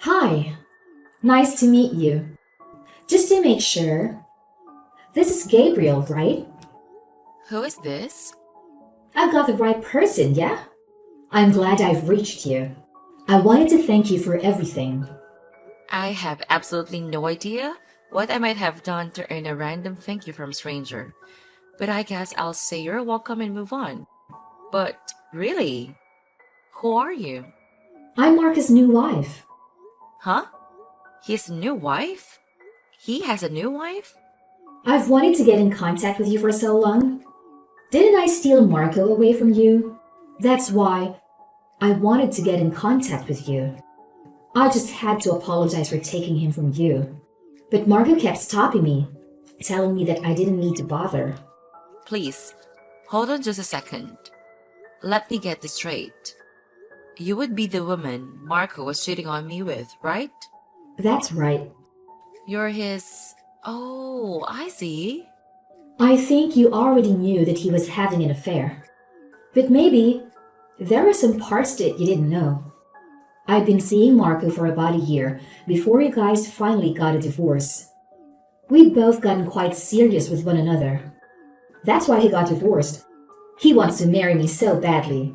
Hi, nice to meet you. Just to make sure, this is Gabriel, right? Who is this? I've got the right person, yeah? I'm glad I've reached you. I wanted to thank you for everything. I have absolutely no idea what I might have done to earn a random thank you from a stranger. But I guess I'll say you're welcome and move on. But really, who are you? I'm Marcus' new wife. Huh? His new wife? He has a new wife? I've wanted to get in contact with you for so long. Didn't I steal Marco away from you? That's why I wanted to get in contact with you. I just had to apologize for taking him from you. But Marco kept stopping me, telling me that I didn't need to bother. Please, hold on just a second. Let me get this straight. You would be the woman Marco was cheating on me with, right? That's right. You're his. Oh, I see. I think you already knew that he was having an affair. But maybe there were some parts that you didn't know. I'd been seeing Marco for about a year before you guys finally got a divorce. We'd both gotten quite serious with one another. That's why he got divorced. He wants to marry me so badly.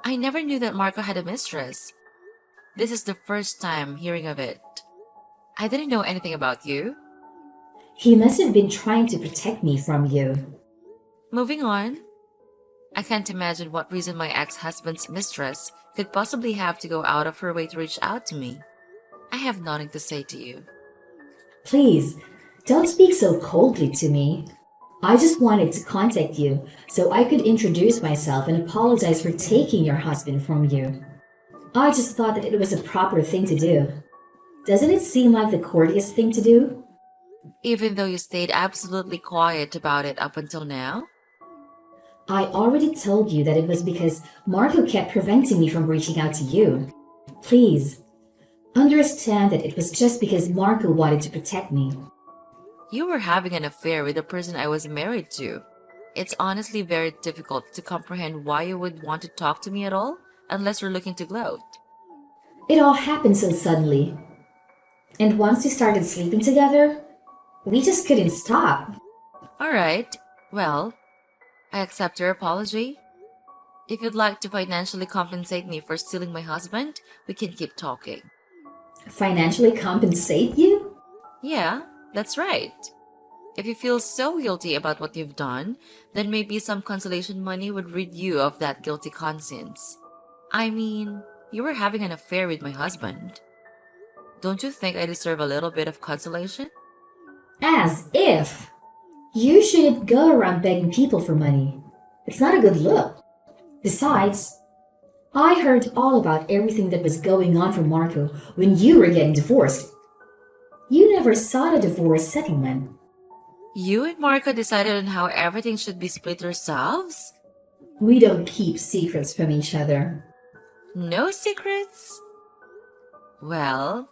I never knew that Marco had a mistress. This is the first time hearing of it. I didn't know anything about you. He must have been trying to protect me from you. Moving on. I can't imagine what reason my ex-husband's mistress could possibly have to go out of her way to reach out to me. I have nothing to say to you. Please, don't speak so coldly to me. I just wanted to contact you so I could introduce myself and apologize for taking your husband from you. I just thought that it was a proper thing to do. Doesn't it seem like the courteous thing to do? Even though you stayed absolutely quiet about it up until now? I already told you that it was because Marco kept preventing me from reaching out to you. Please, understand that it was just because Marco wanted to protect me. You were having an affair with the person I was married to. It's honestly very difficult to comprehend why you would want to talk to me at all, unless you're looking to gloat. It all happened so suddenly. And once we started sleeping together, we just couldn't stop. Alright, well, I accept your apology. If you'd like to financially compensate me for stealing my husband, we can keep talking. Financially compensate you? Yeah, that's right. If you feel so guilty about what you've done, then maybe some consolation money would rid you of that guilty conscience. I mean, you were having an affair with my husband. Don't you think I deserve a little bit of consolation? As if! You shouldn't go around begging people for money. It's not a good look. Besides, I heard all about everything that was going on from Marco when you were getting divorced. You never sought a divorce settlement. You and Marco decided on how everything should be split yourselves? We don't keep secrets from each other. No secrets? Well,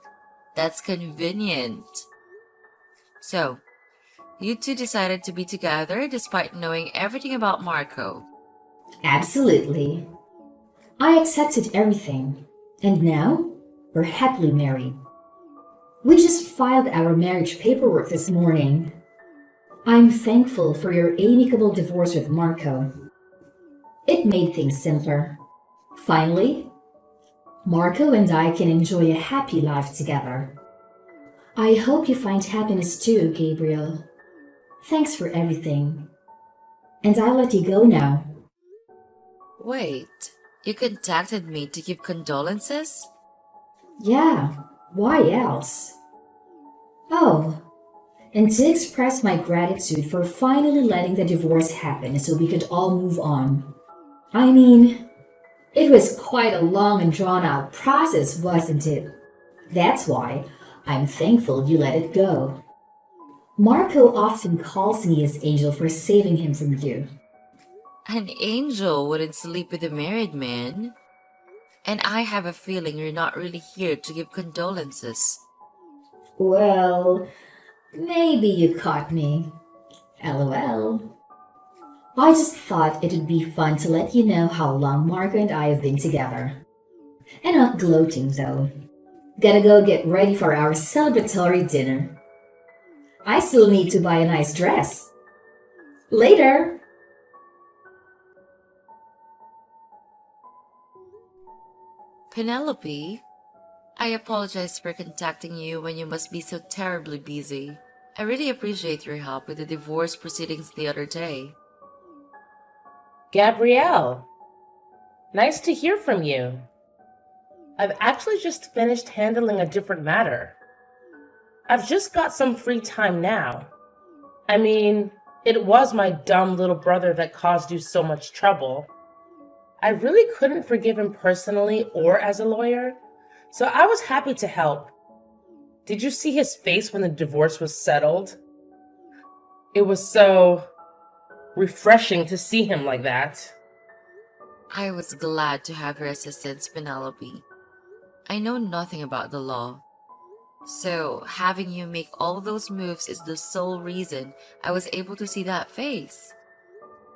that's convenient. So, you two decided to be together despite knowing everything about Marco. Absolutely. I accepted everything. And now, we're happily married. We just filed our marriage paperwork this morning. I'm thankful for your amicable divorce with Marco. It made things simpler. Finally, Marco and I can enjoy a happy life together. I hope you find happiness too, Gabriel. Thanks for everything. And I'll let you go now. Wait, you contacted me to give condolences? Yeah, why else? Oh, and to express my gratitude for finally letting the divorce happen so we could all move on. I mean, it was quite a long and drawn out process, wasn't it? That's why I'm thankful you let it go. Marco often calls me his angel for saving him from you. An angel wouldn't sleep with a married man. And I have a feeling you're not really here to give condolences. Well, maybe you caught me. LOL. I just thought it would be fun to let you know how long Marco and I have been together. Enough gloating, though. Gotta go get ready for our celebratory dinner. I still need to buy a nice dress. Later! Penelope, I apologize for contacting you when you must be so terribly busy. I really appreciate your help with the divorce proceedings the other day. Gabrielle, nice to hear from you. I've actually just finished handling a different matter. I've just got some free time now. I mean, it was my dumb little brother that caused you so much trouble. I really couldn't forgive him personally or as a lawyer, so I was happy to help. Did you see his face when the divorce was settled? It was so refreshing to see him like that. I was glad to have your assistance, Penelope. I know nothing about the law. So, having you make all those moves is the sole reason I was able to see that face.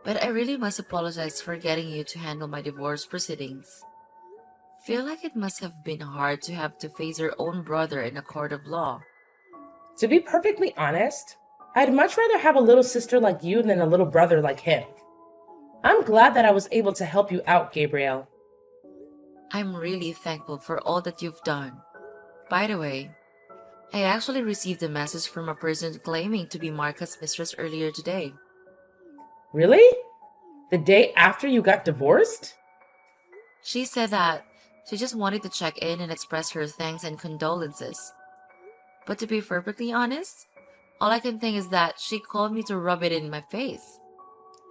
But I really must apologize for getting you to handle my divorce proceedings. Feel like it must have been hard to have to face your own brother in a court of law. To be perfectly honest, I'd much rather have a little sister like you than a little brother like him. I'm glad that I was able to help you out, Gabrielle. I'm really thankful for all that you've done. By the way, I actually received a message from a person claiming to be Marca's mistress earlier today. Really? The day after you got divorced? She said that she just wanted to check in and express her thanks and condolences. But to be perfectly honest, all I can think is that she called me to rub it in my face.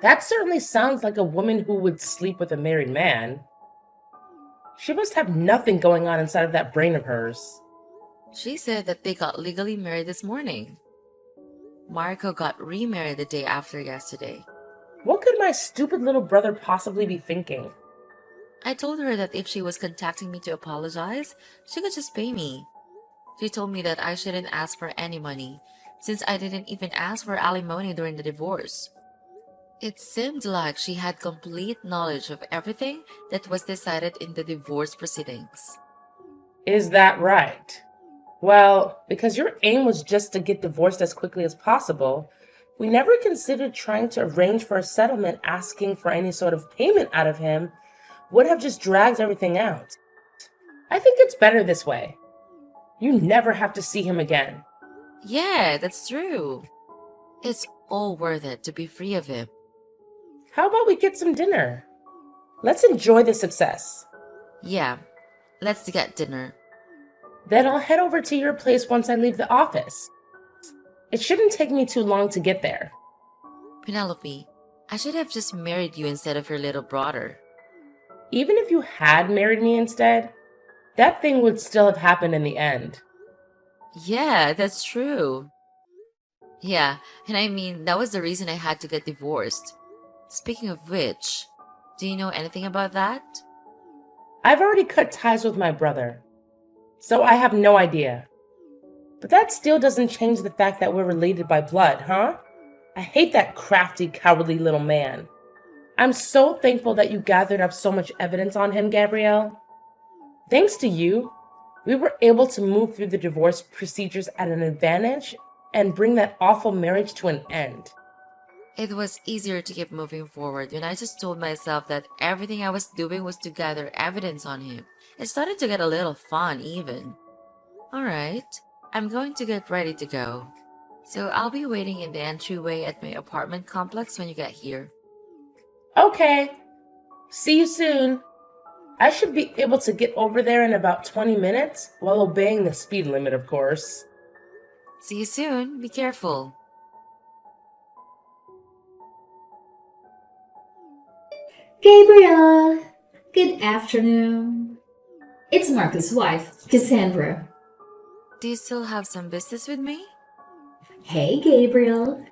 That certainly sounds like a woman who would sleep with a married man. She must have nothing going on inside of that brain of hers. She said that they got legally married this morning. Marco got remarried the day after yesterday. What could my stupid little brother possibly be thinking? I told her that if she was contacting me to apologize, she could just pay me. She told me that I shouldn't ask for any money, since I didn't even ask for alimony during the divorce. It seemed like she had complete knowledge of everything that was decided in the divorce proceedings. Is that right? Well, because your aim was just to get divorced as quickly as possible, we never considered trying to arrange for a settlement asking for any sort of payment out of him would have just dragged everything out. I think it's better this way. You never have to see him again. Yeah, that's true. It's all worth it to be free of him. How about we get some dinner? Let's enjoy the success. Yeah, let's get dinner. Then I'll head over to your place once I leave the office. It shouldn't take me too long to get there. Penelope, I should have just married you instead of your little brother. Even if you had married me instead, that thing would still have happened in the end. Yeah, that's true. Yeah, and I mean, that was the reason I had to get divorced. Speaking of which, do you know anything about that? I've already cut ties with my brother, so I have no idea. But that still doesn't change the fact that we're related by blood, huh? I hate that crafty, cowardly little man. I'm so thankful that you gathered up so much evidence on him, Gabrielle. Thanks to you, we were able to move through the divorce procedures at an advantage and bring that awful marriage to an end. It was easier to keep moving forward when I just told myself that everything I was doing was to gather evidence on him. It started to get a little fun, even. Alright, I'm going to get ready to go. So I'll be waiting in the entryway at my apartment complex when you get here. Okay, see you soon. I should be able to get over there in about 20 minutes while obeying the speed limit, of course. See you soon. Be careful. Gabriel! Good afternoon. It's Marcus' wife, Cassandra. Do you still have some business with me? Hey, Gabriel.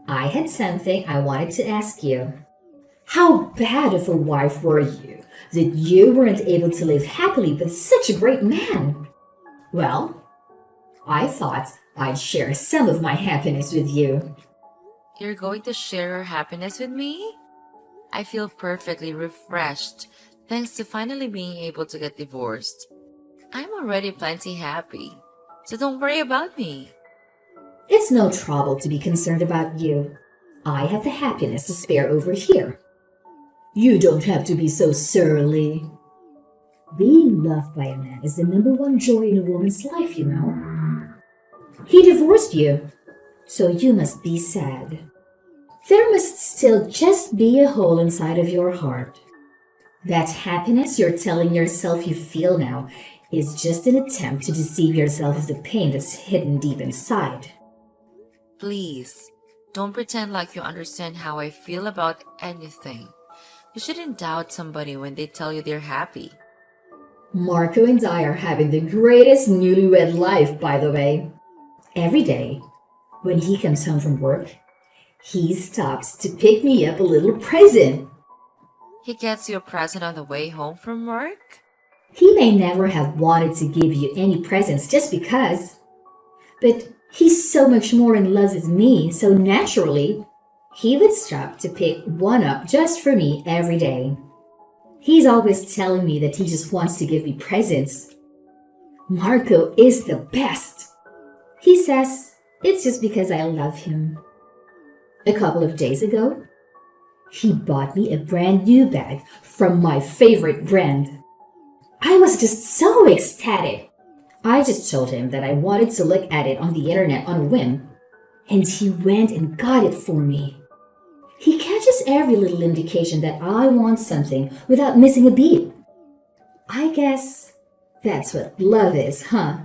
I had something I wanted to ask you. How bad of a wife were you that you weren't able to live happily with such a great man? Well, I thought I'd share some of my happiness with you. You're going to share your happiness with me? I feel perfectly refreshed thanks to finally being able to get divorced. I'm already plenty happy, so don't worry about me. It's no trouble to be concerned about you. I have the happiness to spare over here. You don't have to be so surly. Being loved by a man is the number one joy in a woman's life, you know. He divorced you, so you must be sad. There must still just be a hole inside of your heart. That happiness you're telling yourself you feel now is just an attempt to deceive yourself of the pain that's hidden deep inside. Please, don't pretend like you understand how I feel about anything. You shouldn't doubt somebody when they tell you they're happy. Marco and I are having the greatest newlywed life, by the way. Every day, when he comes home from work, he stops to pick me up a little present. He gets you a present on the way home from work? He may never have wanted to give you any presents just because, but he's so much more in love with me, so naturally, he would stop to pick one up just for me every day. He's always telling me that he just wants to give me presents. Marco is the best. He says it's just because I love him. A couple of days ago, he bought me a brand new bag from my favorite brand. I was just so ecstatic. I just told him that I wanted to look at it on the internet on a whim, and he went and got it for me. He catches every little indication that I want something without missing a beat. I guess that's what love is, huh?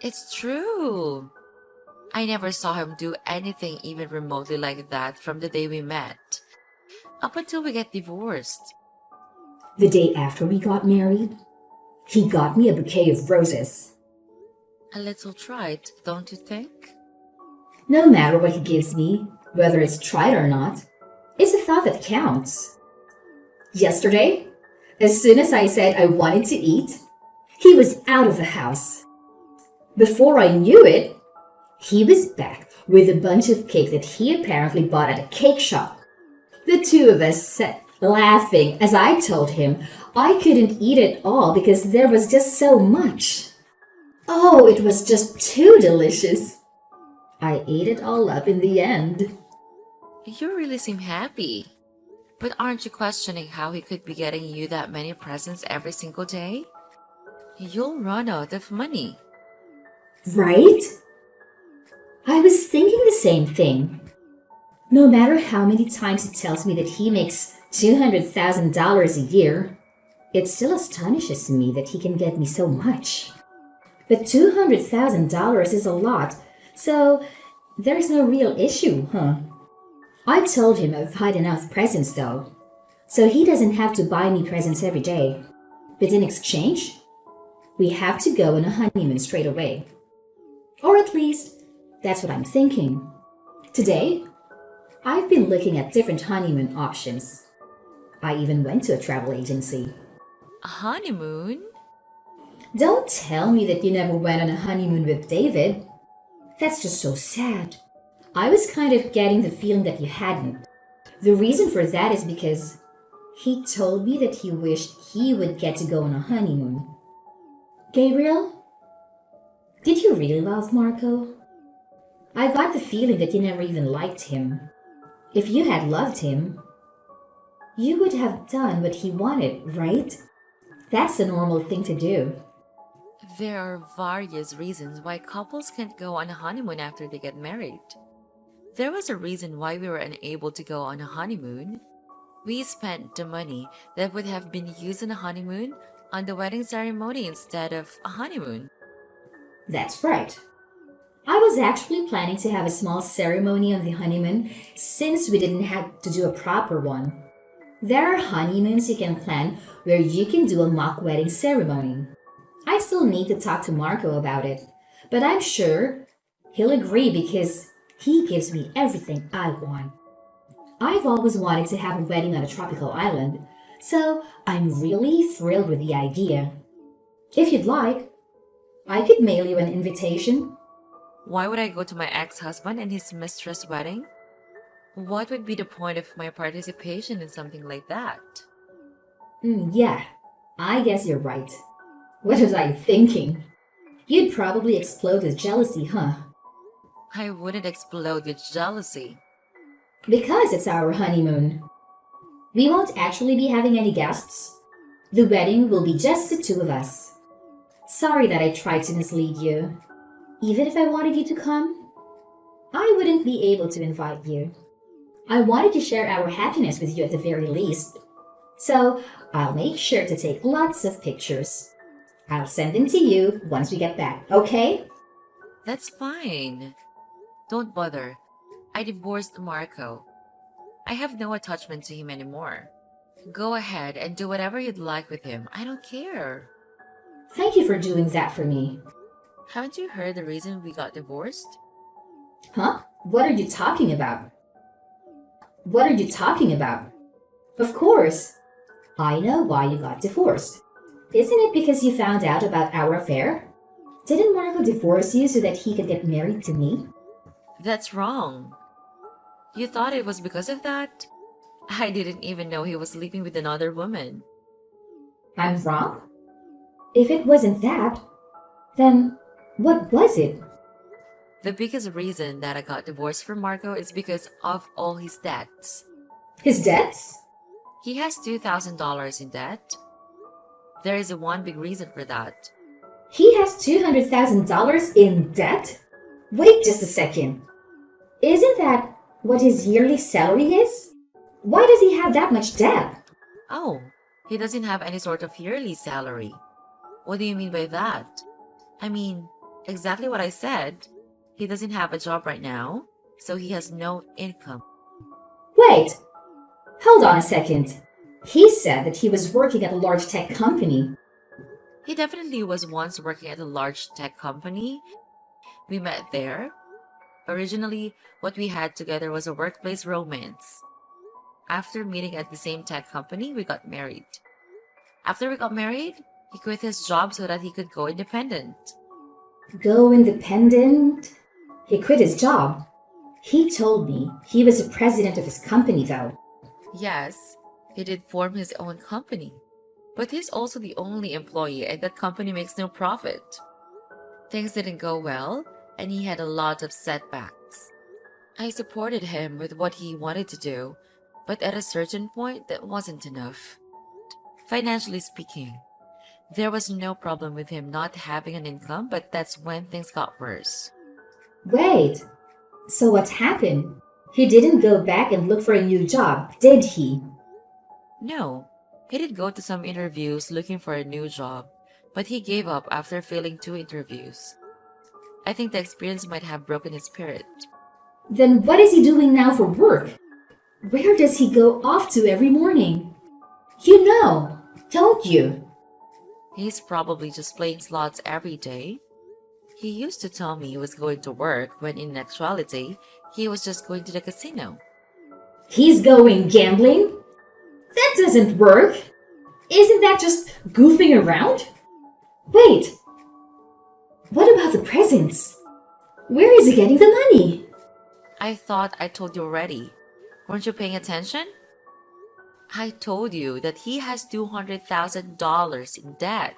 It's true. I never saw him do anything even remotely like that from the day we met, up until we get divorced. The day after we got married, he got me a bouquet of roses. A little trite, don't you think? No matter what he gives me, whether it's tried or not, it's a thought that counts. Yesterday, as soon as I said I wanted to eat, he was out of the house. Before I knew it, he was back with a bunch of cake that he apparently bought at a cake shop. The two of us sat laughing as I told him I couldn't eat it all because there was just so much. Oh, it was just too delicious. I ate it all up in the end. You really seem happy. But aren't you questioning how he could be getting you that many presents every single day? You'll run out of money. Right? I was thinking the same thing. No matter how many times he tells me that he makes $200,000 a year, it still astonishes me that he can get me so much. But $200,000 is a lot, so there's no real issue, huh? I told him I've had enough presents though, so he doesn't have to buy me presents every day. But in exchange, we have to go on a honeymoon straight away. Or at least, that's what I'm thinking. Today, I've been looking at different honeymoon options. I even went to a travel agency. A honeymoon? Don't tell me that you never went on a honeymoon with David. That's just so sad. I was kind of getting the feeling that you hadn't. The reason for that is because he told me that he wished he would get to go on a honeymoon. Gabriel, did you really love Marco? I got the feeling that you never even liked him. If you had loved him, you would have done what he wanted, right? That's the normal thing to do. There are various reasons why couples can't go on a honeymoon after they get married. There was a reason why we were unable to go on a honeymoon. We spent the money that would have been used on a honeymoon on the wedding ceremony instead of a honeymoon. That's right. I was actually planning to have a small ceremony on the honeymoon since we didn't have to do a proper one. There are honeymoons you can plan where you can do a mock wedding ceremony. I still need to talk to Marco about it, but I'm sure he'll agree because he gives me everything I want. I've always wanted to have a wedding on a tropical island, so I'm really thrilled with the idea. If you'd like, I could mail you an invitation. Why would I go to my ex-husband and his mistress' wedding? What would be the point of my participation in something like that? Yeah, I guess you're right. What was I thinking? You'd probably explode with jealousy, huh? I wouldn't explode with jealousy. Because it's our honeymoon. We won't actually be having any guests. The wedding will be just the two of us. Sorry that I tried to mislead you. Even if I wanted you to come, I wouldn't be able to invite you. I wanted to share our happiness with you at the very least. So I'll make sure to take lots of pictures. I'll send them to you once we get back, okay? That's fine. Don't bother. I divorced Marco. I have no attachment to him anymore. Go ahead and do whatever you'd like with him. I don't care. Thank you for doing that for me. Haven't you heard the reason we got divorced? Huh? What are you talking about? What are you talking about? Of course. I know why you got divorced. Isn't it because you found out about our affair? Didn't Marco divorce you so that he could get married to me? That's wrong. You thought it was because of that? I didn't even know he was sleeping with another woman. I'm wrong? If it wasn't that, then what was it? The biggest reason that I got divorced from Marco is because of all his debts. His debts? He has $2,000 in debt. There is one big reason for that. He has $200,000 in debt? Wait just a second. Isn't that what his yearly salary is? Why does he have that much debt? Oh, he doesn't have any sort of yearly salary. What do you mean by that? I mean, exactly what I said. He doesn't have a job right now, so he has no income. Wait, hold on a second. He said that he was working at a large tech company. He definitely was once working at a large tech company. We met there. Originally, what we had together was a workplace romance. After meeting at the same tech company, we got married. After we got married, he quit his job so that he could go independent. Go independent? He quit his job. He told me he was the president of his company, though. Yes, he did form his own company. But he's also the only employee and that company makes no profit. Things didn't go well, and he had a lot of setbacks. I supported him with what he wanted to do, but at a certain point, that wasn't enough. Financially speaking, there was no problem with him not having an income, but that's when things got worse. Wait, so what happened? He didn't go back and look for a new job, did he? No, he did go to some interviews looking for a new job, but he gave up after failing 2 interviews. I think the experience might have broken his spirit. Then what is he doing now for work? Where does he go off to every morning? You know, don't you? He's probably just playing slots every day. He used to tell me he was going to work when in actuality, he was just going to the casino. He's going gambling? That doesn't work. Isn't that just goofing around? Wait, what about the presents? Where is he getting the money? I thought I told you already. Weren't you paying attention? I told you that he has $200,000 in debt.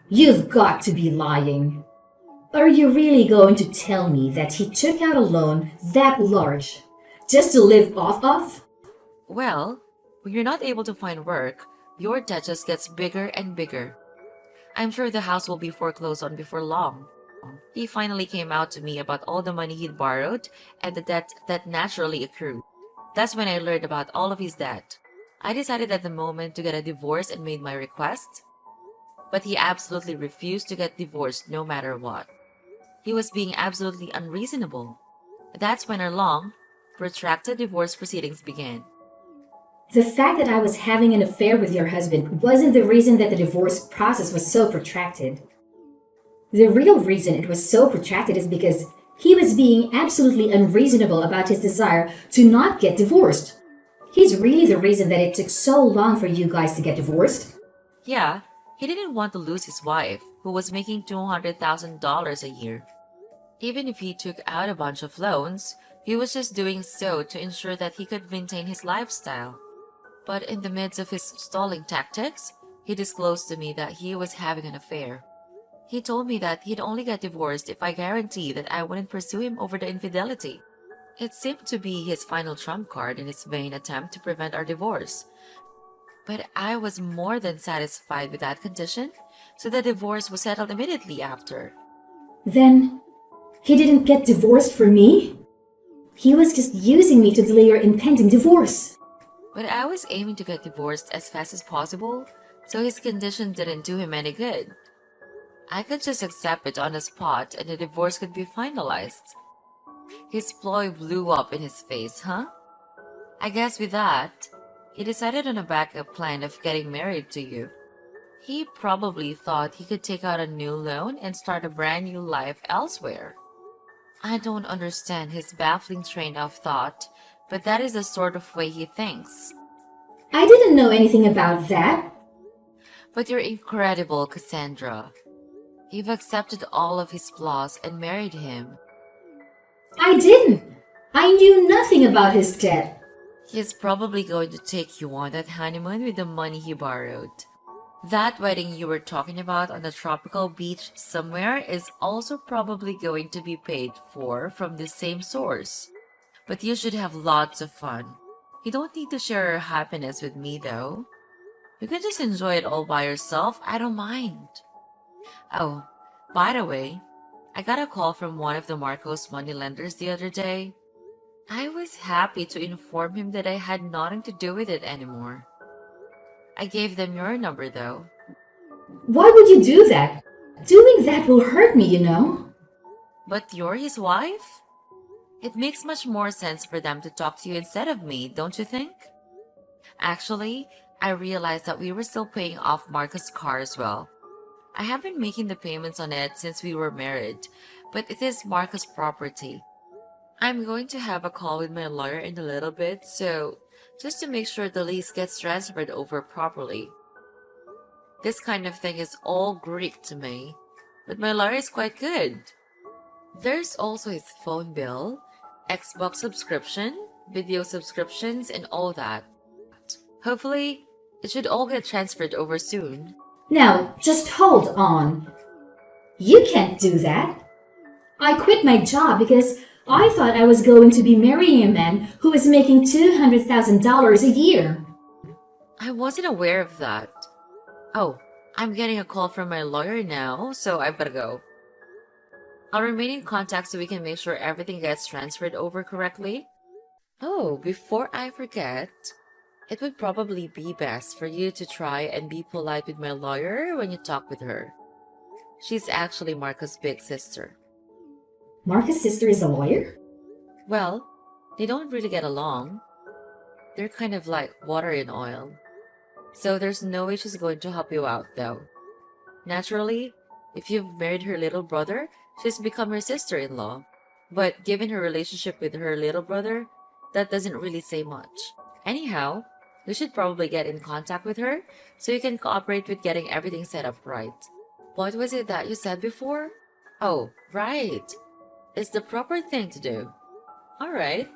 You've got to be lying. Are you really going to tell me that he took out a loan that large just to live off of? Well, when you're not able to find work, your debt just gets bigger and bigger. I'm sure the house will be foreclosed on before long. He finally came out to me about all the money he'd borrowed and the debt that naturally accrued. That's when I learned about all of his debt. I decided at the moment to get a divorce and made my request. But he absolutely refused to get divorced no matter what. He was being absolutely unreasonable. That's when our long, protracted divorce proceedings began. The fact that I was having an affair with your husband wasn't the reason that the divorce process was so protracted. The real reason it was so protracted is because he was being absolutely unreasonable about his desire to not get divorced. He's really the reason that it took so long for you guys to get divorced. Yeah, he didn't want to lose his wife, who was making $200,000 a year. Even if he took out a bunch of loans, he was just doing so to ensure that he could maintain his lifestyle. But in the midst of his stalling tactics, He disclosed to me that he was having an affair. He told me that he'd only get divorced if I guaranteed that I wouldn't pursue him over the infidelity. It seemed to be his final trump card in his vain attempt to prevent our divorce. But I was more than satisfied with that condition, so the divorce was settled immediately after. Then, he didn't get divorced for me? He was just using me to delay your impending divorce. But I was aiming to get divorced as fast as possible, so his condition didn't do him any good. I could just accept it on the spot and the divorce could be finalized. His ploy blew up in his face, huh? I guess with that, he decided on a backup plan of getting married to you. He probably thought he could take out a new loan and start a brand new life elsewhere. I don't understand his baffling train of thought, but that is the sort of way he thinks. I didn't know anything about that. But you're incredible, Cassandra. You've accepted all of his flaws and married him. I didn't. I knew nothing about his debt. He's probably going to take you on that honeymoon with the money he borrowed. That wedding you were talking about on the tropical beach somewhere is also probably going to be paid for from the same source. But you should have lots of fun. You don't need to share your happiness with me, though. You can just enjoy it all by yourself. I don't mind. Oh, by the way, I got a call from one of the Marcos moneylenders the other day. I was happy to inform him that I had nothing to do with it anymore. I gave them your number, though. Why would you do that? Doing that will hurt me, you know. But you're his wife? It makes much more sense for them to talk to you instead of me, don't you think? Actually, I realized that we were still paying off Marcos' car as well. I have been making the payments on it since we were married, but it is Marcos' property. I'm going to have a call with my lawyer in a little bit, so just to make sure the lease gets transferred over properly. This kind of thing is all Greek to me, but my lawyer is quite good. There's also his phone bill, Xbox subscription, video subscriptions, and all that. Hopefully, it should all get transferred over soon. Now, just hold on. You can't do that. I quit my job because I thought I was going to be marrying a man who was making $200,000 a year. I wasn't aware of that. Oh, I'm getting a call from my lawyer now, so I better go. I'll remain in contact so we can make sure everything gets transferred over correctly. Oh, before I forget, it would probably be best for you to try and be polite with my lawyer when you talk with her. She's actually Marco's big sister. Marcus' sister is a lawyer? Well, they don't really get along. They're kind of like water and oil. So there's no way she's going to help you out, though. Naturally, if you've married her little brother, she's become her sister-in-law. But given her relationship with her little brother, that doesn't really say much. Anyhow, you should probably get in contact with her so you can cooperate with getting everything set up right. What was it that you said before? Oh, right. It's the proper thing to do. Alright.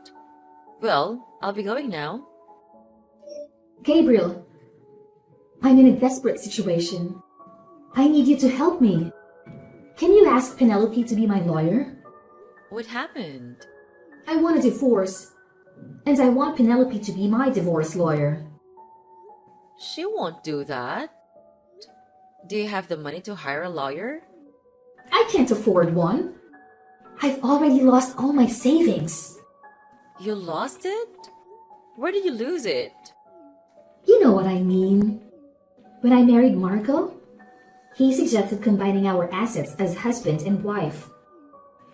Well, I'll be going now. Gabriel, I'm in a desperate situation. I need you to help me. Can you ask Penelope to be my lawyer? What happened? I want a divorce, and I want Penelope to be my divorce lawyer. She won't do that. Do you have the money to hire a lawyer? I can't afford one. I've already lost all my savings. You lost it? Where did you lose it? You know what I mean. When I married Marco, he suggested combining our assets as husband and wife.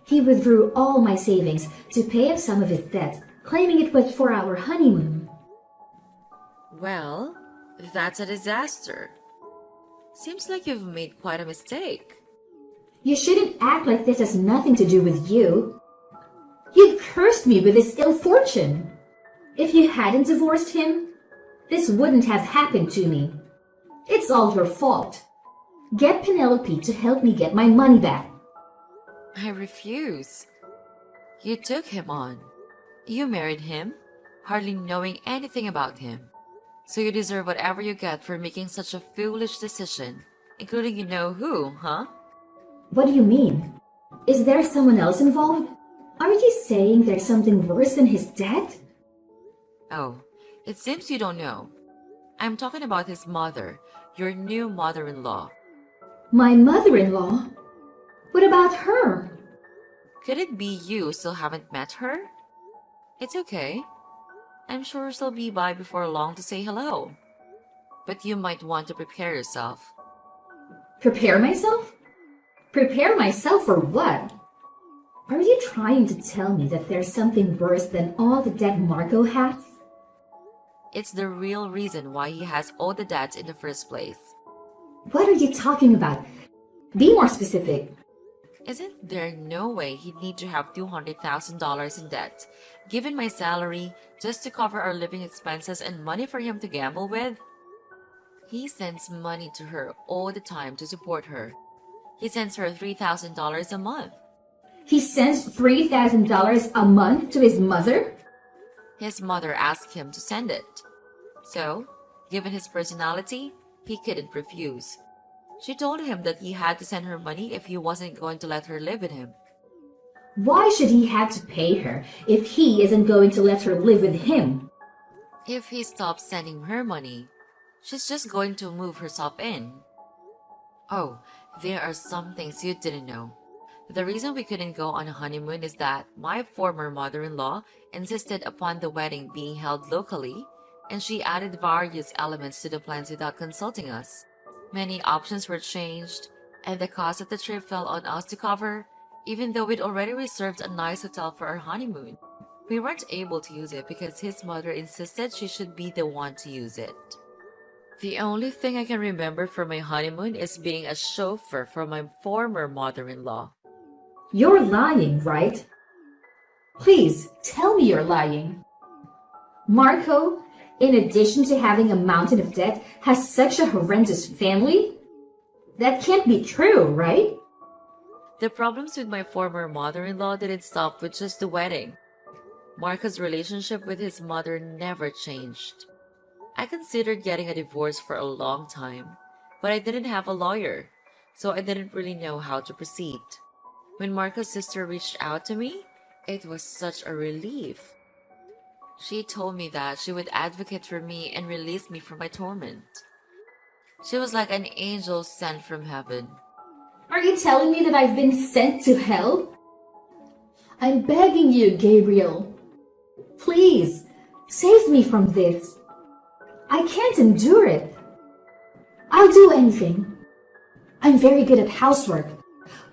He withdrew all my savings to pay off some of his debt, claiming it was for our honeymoon. Well, that's a disaster. Seems like you've made quite a mistake. You shouldn't act like this has nothing to do with you. You've cursed me with this ill fortune. If you hadn't divorced him, this wouldn't have happened to me. It's all your fault. Get Penelope to help me get my money back. I refuse. You took him on. You married him, hardly knowing anything about him. So you deserve whatever you get for making such a foolish decision, including you know who, huh? What do you mean? Is there someone else involved? Are you saying there's something worse than his death? Oh, it seems you don't know. I'm talking about his mother, your new mother-in-law. My mother-in-law? What about her? Could it be you still haven't met her? It's okay. I'm sure she'll be by before long to say hello. But you might want to prepare yourself. Prepare myself? Prepare myself for what? Are you trying to tell me that there's something worse than all the debt Marco has? It's the real reason why he has all the debts in the first place. What are you talking about? Be more specific. Isn't there no way he'd need to have $200,000 in debt, given my salary, just to cover our living expenses and money for him to gamble with? He sends money to her all the time to support her. He sends her $3,000 a month. He sends $3,000 a month to his mother? His mother asked him to send it. So, given his personality, he couldn't refuse. She told him that he had to send her money if he wasn't going to let her live with him. Why should he have to pay her if he isn't going to let her live with him? If he stops sending her money, she's just going to move herself in. Oh, there are some things you didn't know. The reason we couldn't go on a honeymoon is that my former mother-in-law insisted upon the wedding being held locally, and she added various elements to the plans without consulting us. Many options were changed, and the cost of the trip fell on us to cover, even though we'd already reserved a nice hotel for our honeymoon. We weren't able to use it because his mother insisted she should be the one to use it. The only thing I can remember from my honeymoon is being a chauffeur for my former mother-in-law. You're lying, right? Please, tell me you're lying. Marco, in addition to having a mountain of debt, has such a horrendous family? That can't be true, right? The problems with my former mother-in-law didn't stop with just the wedding. Marco's relationship with his mother never changed. I considered getting a divorce for a long time, but I didn't have a lawyer, so I didn't really know how to proceed. When Marco's sister reached out to me, it was such a relief. She told me that she would advocate for me and release me from my torment. She was like an angel sent from heaven. Are you telling me that I've been sent to hell? I'm begging you, Gabriel. Please, save me from this. I can't endure it. I'll do anything. I'm very good at housework.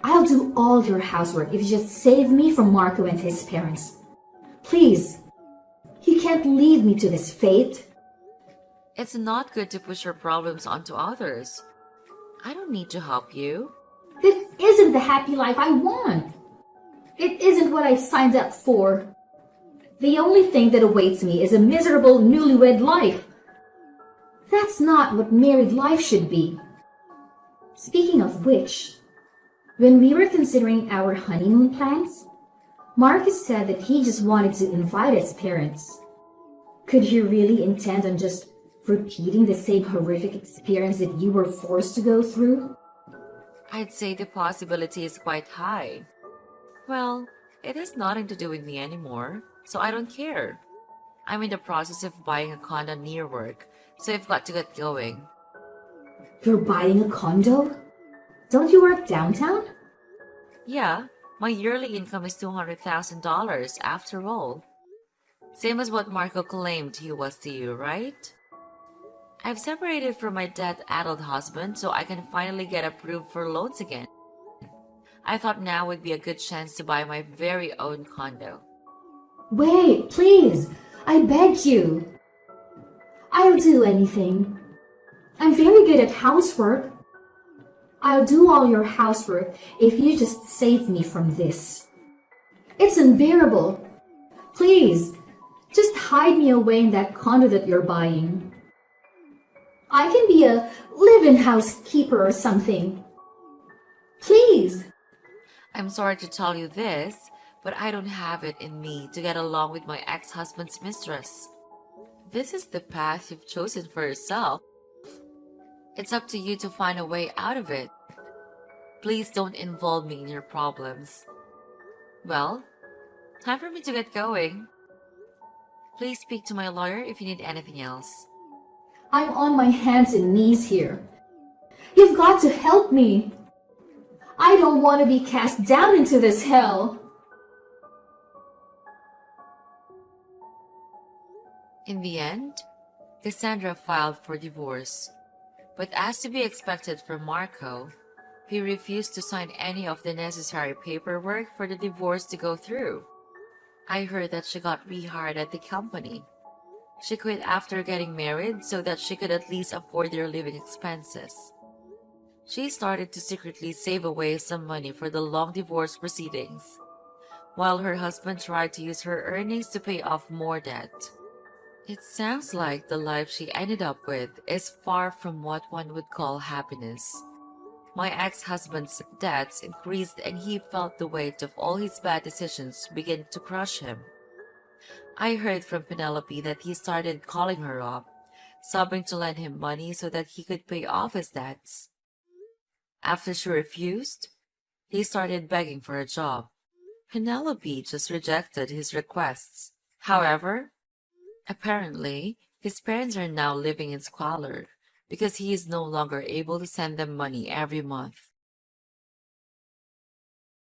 I'll do all your housework if you just save me from Marco and his parents. Please, you can't leave me to this fate. It's not good to push your problems onto others. I don't need to help you. This isn't the happy life I want. It isn't what I signed up for. The only thing that awaits me is a miserable newlywed life. That's not what married life should be. Speaking of which, when we were considering our honeymoon plans, Marcus said that he just wanted to invite his parents. Could he really intend on just repeating the same horrific experience that you were forced to go through? I'd say the possibility is quite high. Well, it has nothing to do with me anymore, so I don't care. I'm in the process of buying a condo near work, so I've got to get going. You're buying a condo? Don't you work downtown? Yeah, my yearly income is $200,000 after all. Same as what Marco claimed he was to you, right? I've separated from my dead adult husband so I can finally get approved for loans again. I thought now would be a good chance to buy my very own condo. Wait, please, I beg you. I'll do anything. I'm very good at housework. I'll do all your housework if you just save me from this. It's unbearable. Please, just hide me away in that condo that you're buying. I can be a live-in housekeeper or something. Please. I'm sorry to tell you this, but I don't have it in me to get along with my ex-husband's mistress. This is the path you've chosen for yourself. It's up to you to find a way out of it. Please don't involve me in your problems. Well, time for me to get going. Please speak to my lawyer if you need anything else. I'm on my hands and knees here. You've got to help me. I don't want to be cast down into this hell. In the end, Cassandra filed for divorce. But as to be expected from Marco, he refused to sign any of the necessary paperwork for the divorce to go through. I heard that she got rehired at the company. She quit after getting married so that she could at least afford their living expenses. She started to secretly save away some money for the long divorce proceedings, while her husband tried to use her earnings to pay off more debt. It sounds like the life she ended up with is far from what one would call happiness. My ex-husband's debts increased and he felt the weight of all his bad decisions begin to crush him. I heard from Penelope that he started calling her up, sobbing to lend him money so that he could pay off his debts. After she refused, he started begging for a job. Penelope just rejected his requests. However, apparently, his parents are now living in squalor because he is no longer able to send them money every month.